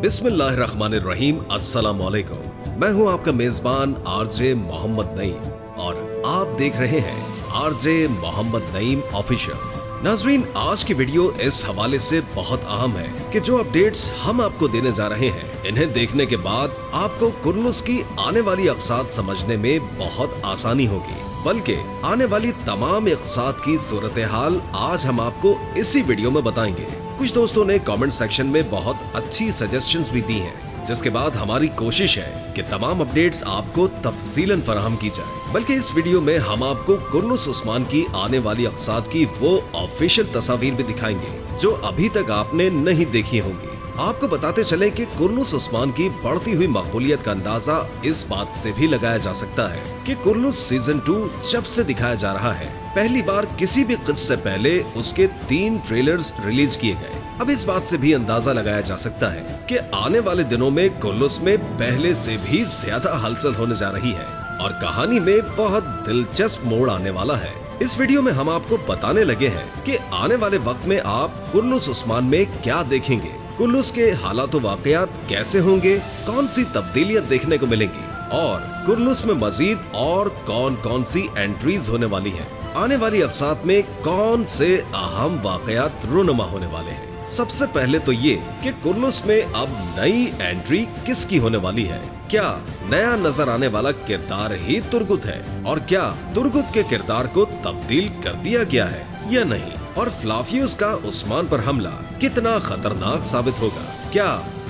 बिस्मिल्लाहिर्रहमानिर्रहीम। अस्सलामुअलैकुम। मैं हूं आपका मेजबान आरजे मोहम्मद नईम और आप देख रहे हैं आरजे मोहम्मद नईम ऑफिशियल। नाजरीन, आज की वीडियो इस हवाले से बहुत अहम है कि जो अपडेट्स हम आपको देने जा रहे हैं, इन्हें देखने के बाद आपको कुरलुस की आने वाली अक़साद समझने में बहुत आसानी होगी, बल्कि आने वाली तमाम अक़साद की सूरत हाल आज हम आपको इसी वीडियो में बताएंगे। कुछ दोस्तों ने कमेंट सेक्शन में बहुत अच्छी सजेशंस भी दी हैं, जिसके बाद हमारी कोशिश है कि तमाम अपडेट्स आपको तफसीलन फराहम की जाए। बल्कि इस वीडियो में हम आपको कुरलुस ओस्मान की आने वाली अक़साद की वो ऑफिशियल तस्वीर भी दिखाएंगे जो अभी तक आपने नहीं देखी होंगी। आपको बताते चले कि कुरलुस ओस्मान की बढ़ती हुई मकबूलियत का अंदाजा इस बात से भी लगाया जा सकता है कि कुरलुस सीजन 2 जब से दिखाया जा रहा है, पहली बार किसी भी किस्त से पहले उसके 3 ट्रेलर्स रिलीज किए गए। अब इस बात से भी अंदाजा लगाया जा सकता है कि आने वाले दिनों में कुरलुस में पहले से भी ज्यादा हलचल होने जा रही है और कहानी में बहुत दिलचस्प मोड़ आने वाला है। इस वीडियो में हम आपको बताने लगे हैं कि आने वाले वक्त में आप कुरलुस ओस्मान में क्या देखेंगे, कुरलुस के हालात वाकयात कैसे होंगे, कौन सी तब्दीलियां देखने को मिलेंगी और कुरलुस में मजीद और कौन कौन सी एंट्रीज होने वाली हैं। आने वाली अक़साद में कौन से अहम वाकयात रुनुमा होने वाले हैं। सबसे पहले तो ये कि कुरलुस में अब नई एंट्री किसकी होने वाली है। क्या नया नजर आने वाला किरदार ही तुर्गुत है और क्या तुर्गुत के किरदार को तब्दील कर दिया गया है या नहीं, और फ्लाफियोस का उस्मान पर हमला कितना खतरनाक साबित होगा। क्या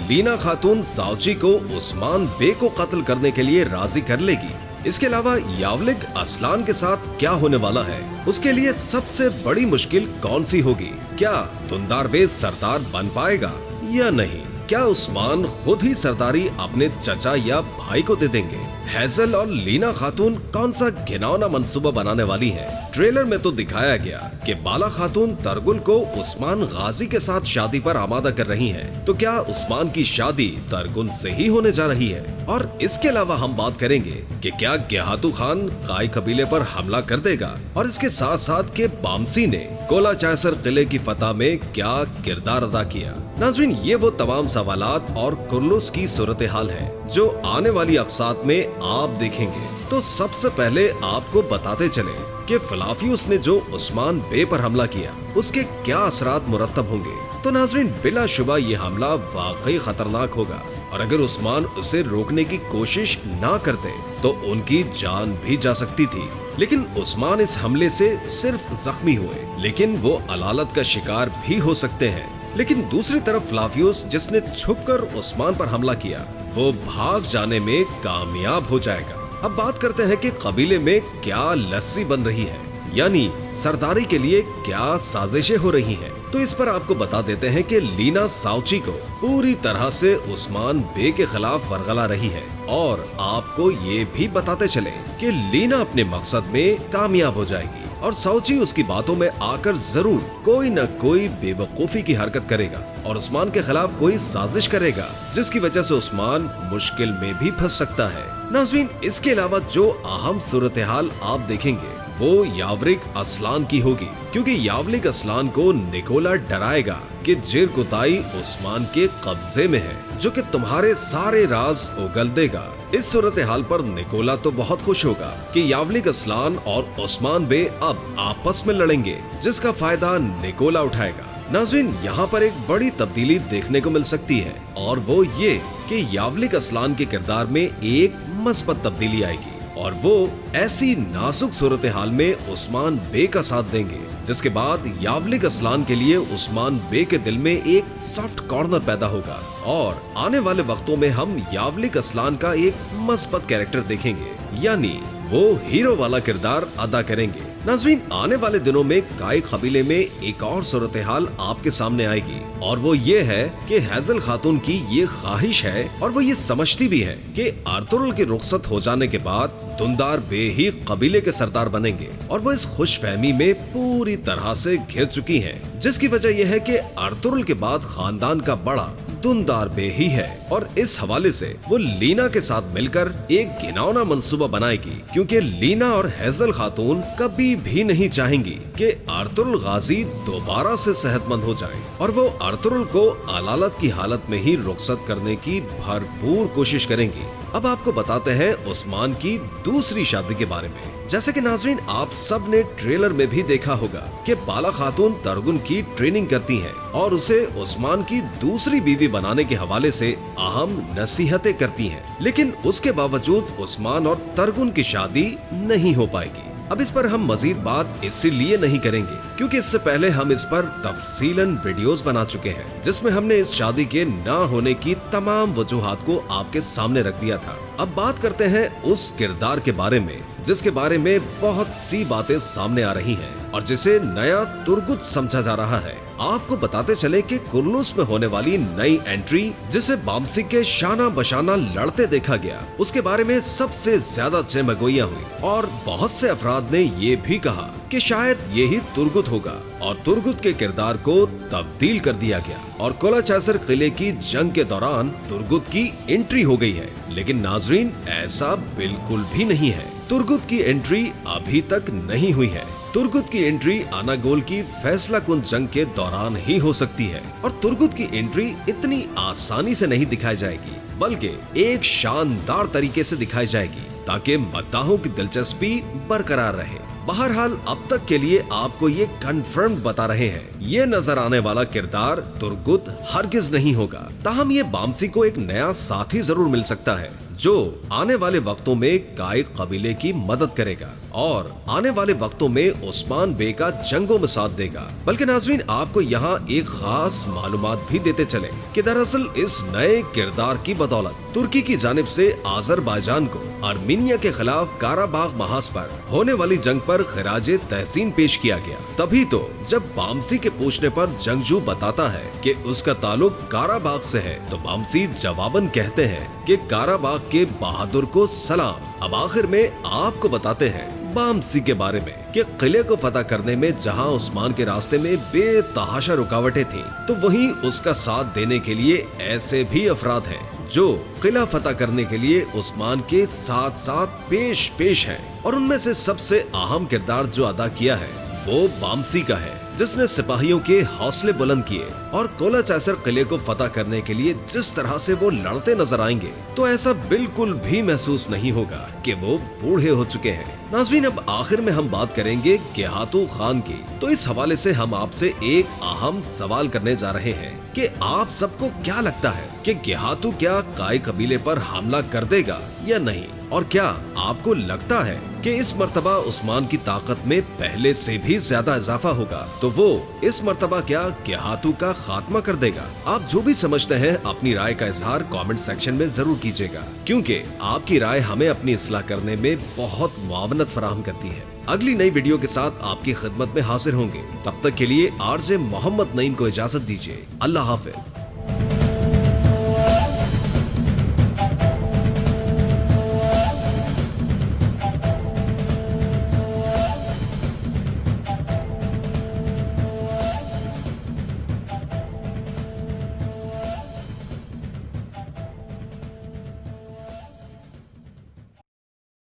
लीना खातून साउची को उस्मान बे को कत्ल करने के लिए राजी कर लेगी। इसके अलावा यावलिक असलान के साथ क्या होने वाला है, उसके लिए सबसे बड़ी मुश्किल कौन सी होगी। क्या दुंदार बे सरदार बन पाएगा या नहीं। क्या उस्मान खुद ही सरदारी अपने चचा या भाई को दे देंगे। हैजल और लीना खातून कौन सा घिनौना मंसूबा बनाने वाली है। ट्रेलर में तो दिखाया गया कि बाला खातून तरगुल को उस्मान गाजी के साथ शादी पर आमादा कर रही हैं। तो क्या उस्मान की शादी तरगुल से ही होने जा रही है। और इसके अलावा हम बात करेंगे कि क्या गेहातू खान काई कबीले पर हमला कर देगा और इसके साथ साथ के बामसी ने कोला चायसर किले की फतह में क्या किरदार अदा किया। नाज़रीन, ये वो तमाम सवालात और कुरलुस की सूरत हाल है जो आने वाली अक़साद में आप देखेंगे। तो सबसे पहले आपको बताते चले कि फ्लाफियोस ने जो उस्मान बे पर हमला किया उसके क्या असरात मुरत्तब होंगे। तो नाज़रीन, बिलाशुबा ये हमला वाकई खतरनाक होगा और अगर उस्मान उसे रोकने की कोशिश ना करते तो उनकी जान भी जा सकती थी। लेकिन उस्मान इस हमले से सिर्फ जख्मी हुए, लेकिन वो अलालत का शिकार भी हो सकते हैं। लेकिन दूसरी तरफ फ्लाफियोस, जिसने छुपकर उस्मान पर हमला किया, वो भाग जाने में कामयाब हो जाएगा। अब बात करते हैं कि कबीले में क्या लस्सी बन रही है, यानी सरदारी के लिए क्या साजिशें हो रही हैं। तो इस पर आपको बता देते हैं कि लीना साउची को पूरी तरह से उस्मान बे के खिलाफ वरगला रही है और आपको ये भी बताते चले कि लीना अपने मकसद में कामयाब हो जाएगी और साउची उसकी बातों में आकर जरूर कोई न कोई बेवकूफी की हरकत करेगा और उस्मान के खिलाफ कोई साजिश करेगा, जिसकी वजह से उस्मान मुश्किल में भी फंस सकता है। नाज़रीन, इसके अलावा जो अहम सूरत हाल आप देखेंगे वो यावरिक असलान की होगी, क्योंकि यावलिक असलान को निकोला डराएगा कि जिरकुताई उस्मान के कब्जे में है, जो कि तुम्हारे सारे राज उगल देगा। इस सूरत हाल पर निकोला तो बहुत खुश होगा कि यावलिक असलान और उस्मान बे अब आपस में लड़ेंगे, जिसका फायदा निकोला उठाएगा। नाज़रीन, यहाँ पर एक बड़ी तब्दीली देखने को मिल सकती है और वो ये कि यावलिक असलान के किरदार में एक मस्बत तब्दीली आएगी और वो ऐसी नाजुक सूरत हाल में उस्मान बे का साथ देंगे, जिसके बाद यावलिक असलान के लिए उस्मान बे के दिल में एक सॉफ्ट कॉर्नर पैदा होगा और आने वाले वक्तों में हम यावलिक असलान का एक मस्बत कैरेक्टर देखेंगे, यानी वो हीरो वाला किरदार अदा करेंगे। नाज़रीन, आने वाले दिनों में काई कबीले में एक और सूरत हाल आपके सामने आएगी और वो ये है कि हैजल खातून की ये ख्वाहिश है और वो ये समझती भी है कि अर्तुगरुल की रुखसत हो जाने के बाद दुंदार बे ही कबीले के सरदार बनेंगे और वो इस खुशफहमी में पूरी तरह से घिर चुकी हैं, जिसकी वजह यह है कि अर्तुगरुल के बाद खानदान का बड़ा दुनदार बे ही है और इस हवाले से वो लीना के साथ मिलकर एक घिनौना मंसूबा बनाएगी, क्योंकि लीना और हैजल खातून कभी भी नहीं चाहेंगी कि अर्तुगरुल गाजी दोबारा से सेहतमंद हो जाए और वो अर्तुगरुल को अलालत की हालत में ही रुखसत करने की भरपूर कोशिश करेंगी। अब आपको बताते हैं उस्मान की दूसरी शादी के बारे में। जैसे कि नाजरीन आप सब ने ट्रेलर में भी देखा होगा कि बाला खातून तरगुन की ट्रेनिंग करती हैं और उसे उस्मान की दूसरी बीवी बनाने के हवाले से अहम नसीहतें करती हैं, लेकिन उसके बावजूद उस्मान और तरगुन की शादी नहीं हो पाएगी। अब इस पर हम मजीद बात इसीलिए नहीं करेंगे क्योंकि इससे पहले हम इस पर तफसीलन वीडियोस बना चुके हैं, जिसमें हमने इस शादी के ना होने की तमाम वजूहात को आपके सामने रख दिया था। अब बात करते हैं उस किरदार के बारे में जिसके बारे में बहुत सी बातें सामने आ रही हैं और जिसे नया तुर्गुत समझा जा रहा है। आपको बताते चले कि कुरलुस में होने वाली नई एंट्री जिसे बामसी के शाना बशाना लड़ते देखा गया, उसके बारे में सबसे ज्यादा चमगोइयां हुई और बहुत से अफराद ने ये भी कहा कि शायद यही तुर्गुत होगा और तुर्गुत के किरदार को तब्दील कर दिया गया और कोलाचैसर किले की जंग के दौरान तुर्गुत की एंट्री हो गई है। लेकिन नाजरीन ऐसा बिल्कुल भी नहीं है। तुर्गुत की एंट्री अभी तक नहीं हुई है। तुर्गुत की एंट्री अनागोल की फैसला कुन जंग के दौरान ही हो सकती है और तुर्गुत की एंट्री इतनी आसानी से नहीं दिखाई जाएगी, बल्कि एक शानदार तरीके से दिखाई जाएगी ताकि मद्दाहों की दिलचस्पी बरकरार रहे। बहरहाल अब तक के लिए आपको ये कंफर्म बता रहे हैं, ये नजर आने वाला किरदार तुर्गुत हरगिज नहीं होगा। ताहम ये बामसी को एक नया साथी जरूर मिल सकता है जो आने वाले वक्तों में कायक कबीले की मदद करेगा और आने वाले वक्तों में उस्मान बे का जंगों में साथ देगा। बल्कि नाज़रीन आपको यहाँ एक खास मालूमात भी देते चले कि दरअसल इस नए किरदार की बदौलत तुर्की की जानिब से आज़रबाईजान को आर्मीनिया के खिलाफ काराबाग महाज पर होने वाली जंग पर खिराजे तहसीन पेश किया गया। तभी तो जब बामसी के पूछने पर जंगजू बताता है कि उसका ताल्लुक काराबाग से है, तो बामसी जवाबन कहते हैं कि काराबाग के बहादुर को सलाम। अब आखिर में आपको बताते हैं बामसी के बारे में कि किले को फतह करने में जहां उस्मान के रास्ते में बेतहाशा रुकावटें थीं, तो वहीं उसका साथ देने के लिए ऐसे भी अफराद हैं जो किला फतह करने के लिए उस्मान के साथ साथ पेश हैं और उनमें से सबसे अहम किरदार जो अदा किया है वो बामसी का है, जिसने सिपाहियों के हौसले बुलंद किए और कोलाचैसर किले को फतह करने के लिए जिस तरह से वो लड़ते नजर आएंगे तो ऐसा बिल्कुल भी महसूस नहीं होगा कि वो बूढ़े हो चुके हैं। नाज़रीन अब आखिर में हम बात करेंगे गेहातू खान की, तो इस हवाले से हम आपसे एक अहम सवाल करने जा रहे हैं कि आप सबको क्या लगता है कि गेहातू क्या काय कबीले पर हमला कर देगा या नहीं, और क्या आपको लगता है कि इस मर्तबा उस्मान की ताकत में पहले से भी ज्यादा इजाफा होगा, तो वो इस मर्तबा क्या गेहातू का खात्मा कर देगा? आप जो भी समझते हैं अपनी राय का इजहार कमेंट सेक्शन में जरूर कीजिएगा, क्योंकि आपकी राय हमें अपनी इस्लाह करने में बहुत मुआवनत फराहम करती है। अगली नई वीडियो के साथ आपकी खिदमत में हाजिर होंगे। तब तक के लिए आरजे मोहम्मद नईम को इजाजत दीजिए। अल्लाह हाफिज।